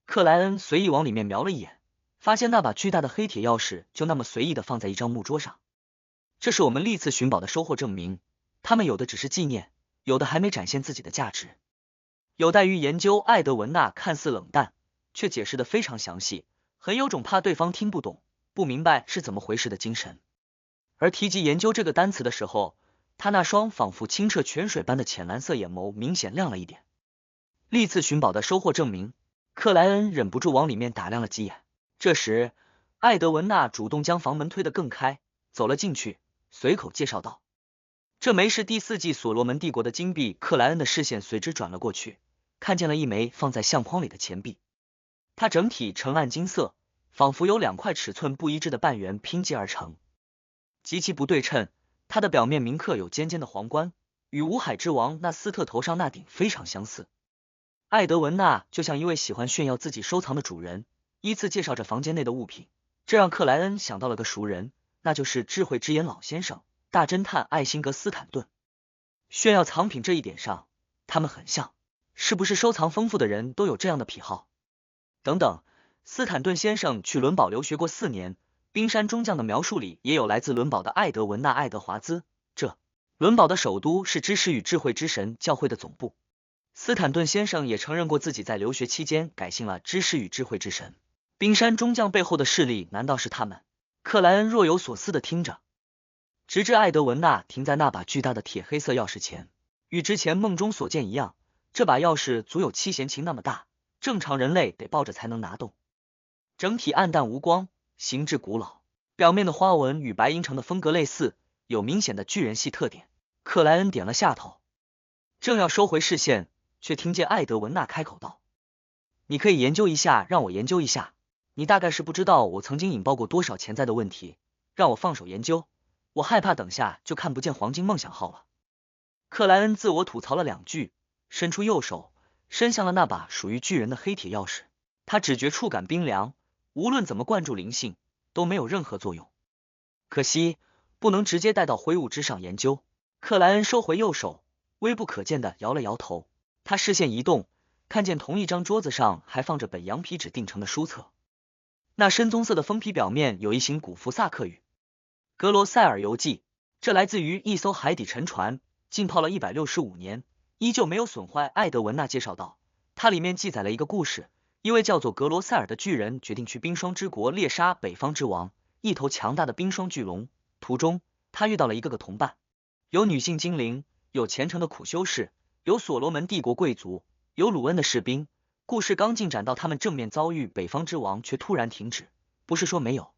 克莱恩随意往里面瞄了一眼，发现那把巨大的黑铁钥匙就那么随意的放在一张木桌上。这是我们历次寻宝的收获证明，他们有的只是纪念，有的还没展现自己的价值，有待于研究。艾德文娜看似冷淡，却解释得非常详细，很有种怕对方听不懂、不明白是怎么回事的精神。而提及研究这个单词的时候，他那双仿佛清澈泉水般的浅蓝色眼眸明显亮了一点。历次寻宝的收获证明，克莱恩忍不住往里面打量了几眼。这时，艾德文娜主动将房门推得更开，走了进去，随口介绍道：“这枚是第4纪所罗门帝国的金币。”克莱恩的视线随之转了过去，看见了一枚放在相框里的钱币。它整体呈暗金色，仿佛由2块尺寸不一致的半圆拼接而成，极其不对称。它的表面铭刻有尖尖的皇冠，与五海之王纳斯特头上那顶非常相似。艾德文娜就像一位喜欢炫耀自己收藏的主人，依次介绍着房间内的物品，这让克莱恩想到了个熟人，那就是智慧之眼老先生，大侦探艾辛格斯坦顿。炫耀藏品这一点上，他们很像，是不是收藏丰富的人都有这样的癖好？等等，斯坦顿先生去伦堡留学过4年，冰山中将的描述里也有来自伦堡的艾德文娜·爱德华兹。伦堡的首都是知识与智慧之神教会的总部。斯坦顿先生也承认过自己在留学期间改信了知识与智慧之神。冰山中将背后的势力难道是他们？克莱恩若有所思地听着，直至艾德文娜停在那把巨大的铁黑色钥匙前。与之前梦中所见一样，这把钥匙足有7弦琴那么大，正常人类得抱着才能拿动。整体暗淡无光，形制古老，表面的花纹与白银城的风格类似，有明显的巨人系特点。克莱恩点了下头，正要收回视线，却听见艾德文娜开口道：“你可以研究一下，让我研究一下。你大概是不知道我曾经引爆过多少潜在的问题，让我放手研究。我害怕等下就看不见黄金梦想号了。”克莱恩自我吐槽了2句，伸出右手，伸向了那把属于巨人的黑铁钥匙。他只觉触感冰凉，无论怎么灌注灵性，都没有任何作用。可惜，不能直接带到灰雾之上研究。克莱恩收回右手，微不可见的摇了摇头。他视线移动，看见同一张桌子上还放着本羊皮纸订成的书册。那深棕色的封皮表面有一行古福萨克语：格罗塞尔游记。这来自于一艘海底沉船，浸泡了165年，依旧没有损坏。艾德文娜介绍道，它里面记载了一个故事，一位叫做格罗塞尔的巨人决定去冰霜之国猎杀北方之王，一头强大的冰霜巨龙。途中，他遇到了一个同伴，有女性精灵，有虔诚的苦修士，有所罗门帝国贵族，有鲁恩的士兵。故事刚进展到他们正面遭遇北方之王，却突然停止。不是说没有，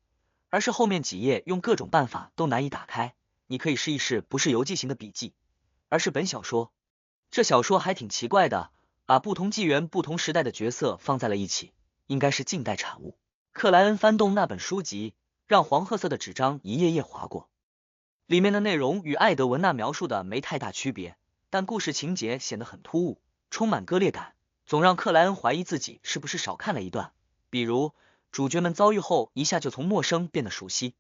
而是后面几页用各种办法都难以打开。你可以试一试，不是游记型的笔记，而是本小说。这小说还挺奇怪的，把不同纪元、不同时代的角色放在了一起，应该是近代产物。克莱恩翻动那本书籍，让黄褐色的纸张一页页划过。里面的内容与艾德文娜描述的没太大区别，但故事情节显得很突兀，充满割裂感，总让克莱恩怀疑自己是不是少看了一段。比如，主角们遭遇后一下就从陌生变得熟悉。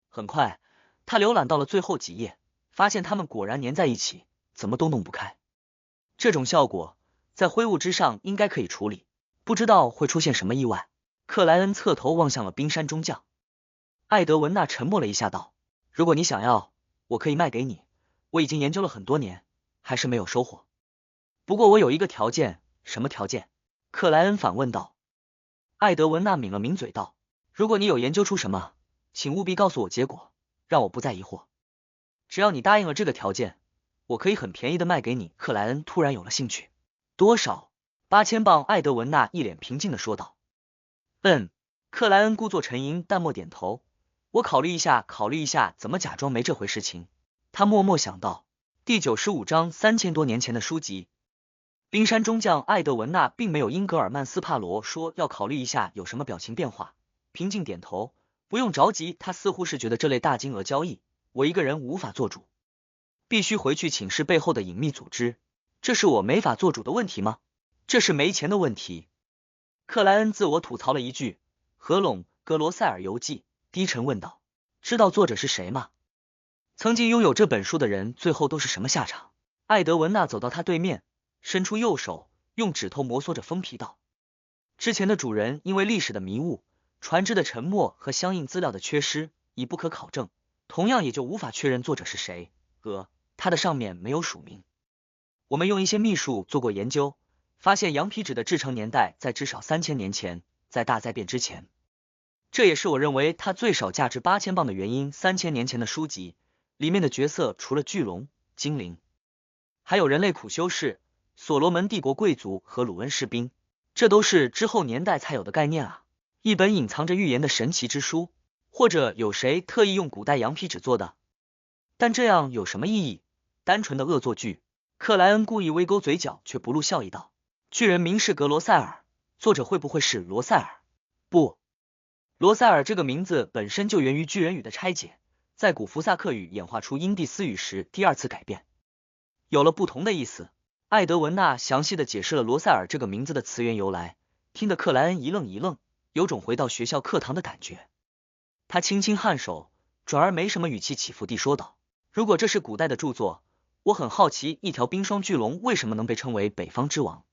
很快，他浏览到了最后几页，发现他们果然粘在一起，怎么都弄不开。这种效果在灰雾之上应该可以处理，不知道会出现什么意外。克莱恩侧头望向了冰山中将。艾德文娜沉默了一下道，如果你想要，我可以卖给你，我已经研究了很多年，还是没有收获。不过我有一个条件。什么条件？克莱恩反问道。艾德文娜抿了抿嘴道，如果你有研究出什么，请务必告诉我结果，让我不再疑惑。只要你答应了这个条件，我可以很便宜的卖给你。克莱恩突然有了兴趣。多少？8000镑。艾德文娜一脸平静的说道。克莱恩故作沉吟，淡漠点头。我考虑一下，怎么假装没这回事情。他默默想到，第95章3000多年前的书籍。冰山中将艾德文娜并没有因格尔曼斯帕罗说要考虑一下有什么表情变化，平静点头，不用着急。他似乎是觉得这类大金额交易，我一个人无法做主，必须回去请示背后的隐秘组织。这是我没法做主的问题吗？这是没钱的问题。克莱恩自我吐槽了一句，合拢《格罗塞尔游记》，低沉问道：“知道作者是谁吗？曾经拥有这本书的人最后都是什么下场？”艾德文纳走到他对面，伸出右手，用指头摩挲着封皮道：“之前的主人因为历史的迷雾、船只的沉没和相应资料的缺失，已不可考证，同样也就无法确认作者是谁。他的上面没有署名。我们用一些秘术做过研究，发现羊皮纸的制成年代在至少3000年前，在大灾变之前。这也是我认为它最少价值8000磅的原因。3000年前的书籍里面的角色，除了巨龙、精灵，还有人类苦修士、所罗门帝国贵族和鲁恩士兵，这都是之后年代才有的概念啊！一本隐藏着预言的神奇之书，或者有谁特意用古代羊皮纸做的？但这样有什么意义？单纯的恶作剧。克莱恩故意微勾嘴角，却不露笑意道：“巨人名是格罗塞尔，作者会不会是罗塞尔？不，罗塞尔这个名字本身就源于巨人语的拆解，在古福萨克语演化出因蒂斯语时第二次改变，有了不同的意思。”艾德文纳详细的解释了罗塞尔这个名字的词源由来，听得克莱恩一愣一愣，有种回到学校课堂的感觉。他轻轻颔首，转而没什么语气起伏地说道：“如果这是古代的著作，我很好奇一条冰霜巨龙为什么能被称为北方之王，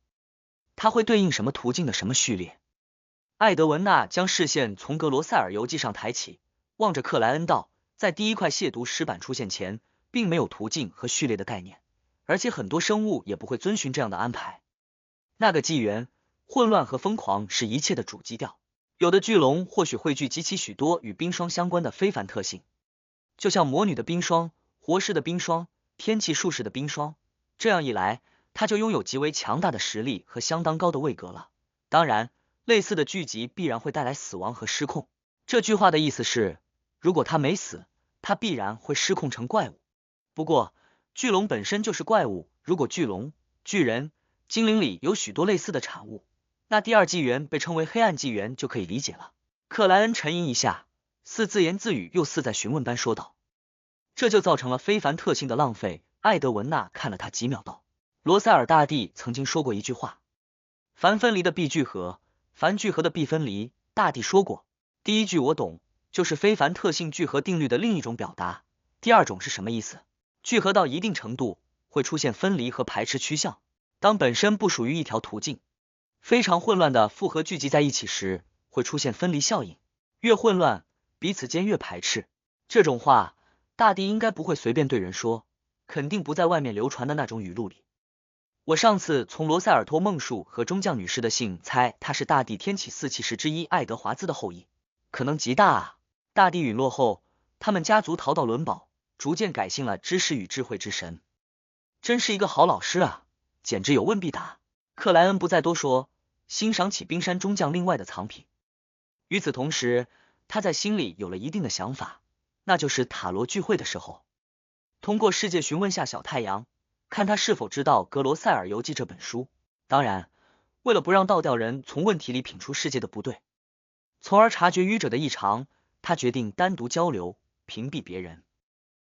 它会对应什么途径的什么序列？”艾德文纳将视线从格罗塞尔游记上抬起，望着克莱恩道：“在第一块亵渎石板出现前，并没有途径和序列的概念，而且很多生物也不会遵循这样的安排。那个纪元，混乱和疯狂是一切的主基调。有的巨龙或许会聚集起许多与冰霜相关的非凡特性，就像魔女的冰霜、活尸的冰霜、天气术士的冰霜，这样一来，他就拥有极为强大的实力和相当高的位格了。当然，类似的聚集必然会带来死亡和失控。这句话的意思是，如果他没死，他必然会失控成怪物。不过，巨龙本身就是怪物，如果巨龙、巨人、精灵里有许多类似的产物，那第二纪元被称为黑暗纪元就可以理解了。克莱恩沉吟一下，似自言自语又似在询问般说道：“这就造成了非凡特性的浪费。”艾德文纳看了他几秒道：“罗塞尔大帝曾经说过一句话，凡分离的必聚合，凡聚合的必分离。大帝说过，第一句我懂，就是非凡特性聚合定律的另一种表达。第二种是什么意思？聚合到一定程度，会出现分离和排斥趋向。当本身不属于一条途径，非常混乱的复合聚集在一起时，会出现分离效应。越混乱，彼此间越排斥。这种话，大帝应该不会随便对人说，肯定不在外面流传的那种语录里。我上次从罗塞尔托梦术和中将女士的信猜，他是大帝天启4骑士之一爱德华兹的后裔，可能极大啊。大帝陨落后，他们家族逃到伦堡，逐渐改信了知识与智慧之神。真是一个好老师啊，简直有问必答。克莱恩不再多说，欣赏起冰山中将另外的藏品。与此同时，他在心里有了一定的想法，那就是塔罗聚会的时候，通过世界询问下小太阳，看他是否知道《格罗塞尔游记》这本书。当然，为了不让倒吊人从问题里品出世界的不对，从而察觉愚者的异常，他决定单独交流，屏蔽别人。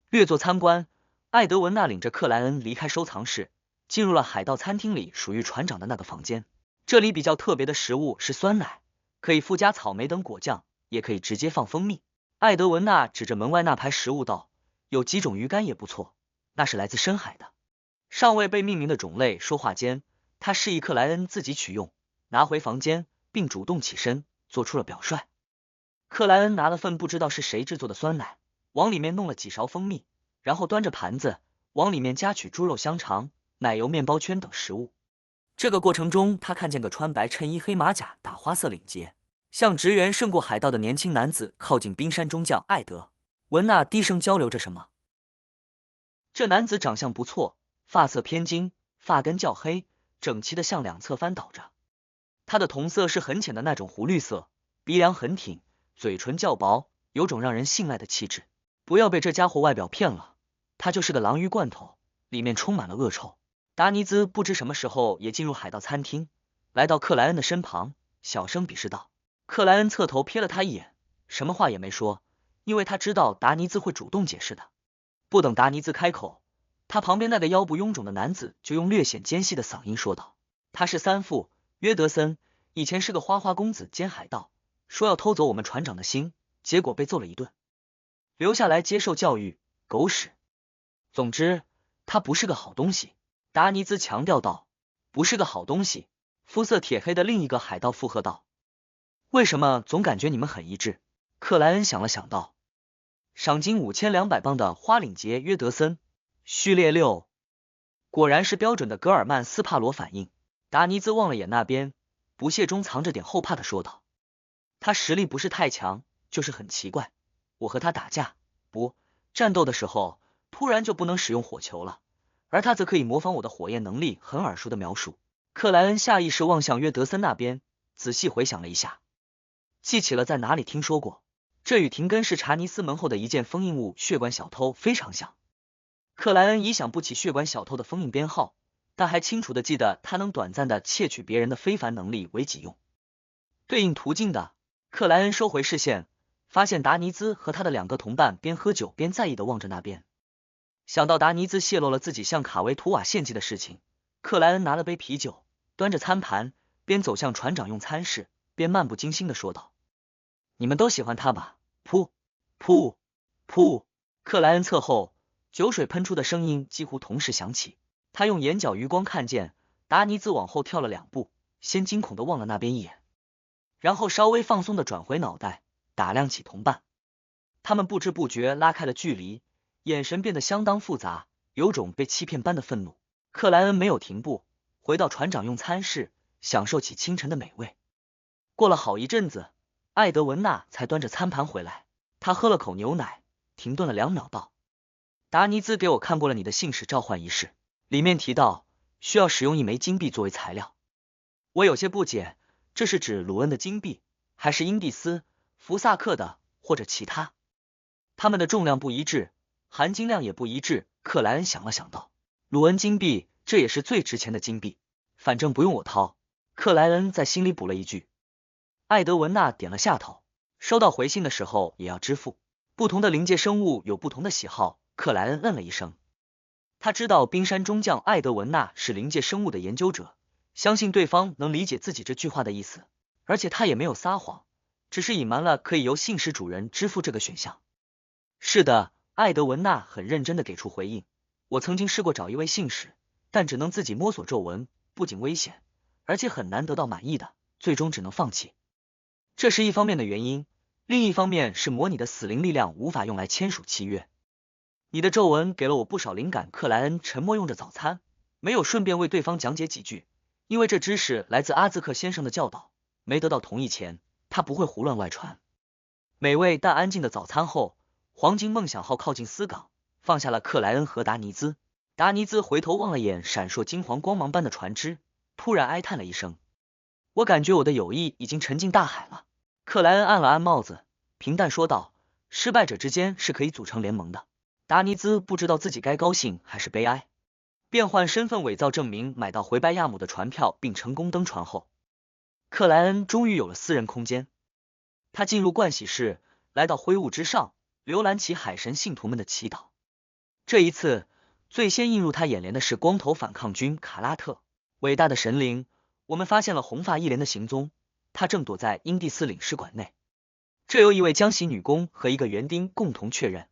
略作参观，艾德文纳领着克莱恩离开收藏室，进入了海盗餐厅里属于船长的那个房间。这里比较特别的食物是酸奶，可以附加草莓等果酱，也可以直接放蜂蜜。艾德文纳指着门外那排食物道：“有几种鱼干也不错，那是来自深海的。”尚未被命名的种类。说话间，他示意克莱恩自己取用，拿回房间，并主动起身，做出了表率。克莱恩拿了份不知道是谁制作的酸奶，往里面弄了几勺蜂蜜，然后端着盘子，往里面夹取猪肉、香肠、奶油、面包圈等食物。这个过程中，他看见个穿白衬衣、黑马甲、打花色领结，像职员胜过海盗的年轻男子靠近冰山中将艾德文纳，低声交流着什么。这男子长相不错，发色偏金，发根较黑，整齐的向两侧翻倒着。他的瞳色是很浅的那种湖绿色，鼻梁很挺，嘴唇较薄，有种让人信赖的气质。不要被这家伙外表骗了，他就是个鲮鱼罐头，里面充满了恶臭。达尼兹不知什么时候也进入海盗餐厅，来到克莱恩的身旁，小声鄙视道。克莱恩侧头瞥了他一眼，什么话也没说，因为他知道达尼兹会主动解释的。不等达尼兹开口，他旁边那个腰部臃肿的男子就用略显尖细的嗓音说道：“他是三父约德森，以前是个花花公子兼海盗，说要偷走我们船长的心，结果被揍了一顿，留下来接受教育，狗屎。总之，他不是个好东西。达尼兹强调道。不是个好东西。肤色铁黑的另一个海盗附和道。为什么总感觉你们很一致？克莱恩想了想道。赏金5200镑的花领结约德森，序列6。果然是标准的格尔曼斯帕罗反应。达尼兹望了眼那边，不屑中藏着点后怕的说道。他实力不是太强，就是很奇怪。我和他打架，战斗的时候，突然就不能使用火球了，而他则可以模仿我的火焰能力，很耳熟的描述。克莱恩下意识望向约德森那边，仔细回想了一下，记起了在哪里听说过。这与廷根市查尼斯门后的一件封印物血管小偷非常像。克莱恩已想不起血管小偷的封印编号，但还清楚的记得他能短暂的窃取别人的非凡能力为己用。对应途径的，克莱恩收回视线，发现达尼兹和他的2个同伴边喝酒边在意的望着那边。想到达尼兹泄露了自己向卡维图瓦献祭的事情，克莱恩拿了杯啤酒，端着餐盘，边走向船长用餐室，边漫不经心的说道：你们都喜欢他吧？噗噗噗！克莱恩侧后，酒水喷出的声音几乎同时响起。他用眼角余光看见达尼兹往后跳了2步，先惊恐的望了那边一眼，然后稍微放松的转回脑袋，打量起同伴。他们不知不觉拉开了距离，眼神变得相当复杂，有种被欺骗般的愤怒。克莱恩没有停步，回到船长用餐室，享受起清晨的美味。过了好一阵子，艾德文娜才端着餐盘回来，他喝了口牛奶，停顿了2秒道：达尼兹给我看过了你的信使召唤仪式，里面提到需要使用1枚金币作为材料。我有些不解，这是指鲁恩的金币，还是英蒂斯、福萨克的，或者其他？它们的重量不一致，含金量也不一致。克莱恩想了想道：鲁恩金币，这也是最值钱的金币，反正不用我掏。克莱恩在心里补了一句。艾德文娜点了下头，收到回信的时候也要支付。不同的灵界生物有不同的喜好。克莱恩嗯了一声，他知道冰山中将艾德文娜是灵界生物的研究者，相信对方能理解自己这句话的意思，而且他也没有撒谎，只是隐瞒了可以由信使主人支付这个选项。是的，艾德文娜很认真的给出回应，我曾经试过找一位信使，但只能自己摸索皱纹，不仅危险，而且很难得到满意的，最终只能放弃。这是一方面的原因，另一方面是模拟的死灵力量无法用来签署契约。你的皱纹给了我不少灵感。克莱恩沉默用着早餐，没有顺便为对方讲解几句，因为这知识来自阿兹克先生的教导，没得到同意前，他不会胡乱外传。美味但安静的早餐后，黄金梦想号靠近斯港，放下了克莱恩和达尼兹。达尼兹回头望了眼闪烁金黄光芒般的船只，突然哀叹了一声：我感觉我的友谊已经沉进大海了。克莱恩按了按帽子，平淡说道：失败者之间是可以组成联盟的。达尼兹不知道自己该高兴还是悲哀。变换身份伪造证明买到回白亚姆的船票并成功登船后，克莱恩终于有了私人空间。他进入盥洗室，来到灰雾之上，浏览起海神信徒们的祈祷。这一次，最先映入他眼帘的是光头反抗军卡拉特。伟大的神灵，我们发现了红发一连的行踪，他正躲在英蒂斯领事馆内。这由一位江喜女工和一个园丁共同确认。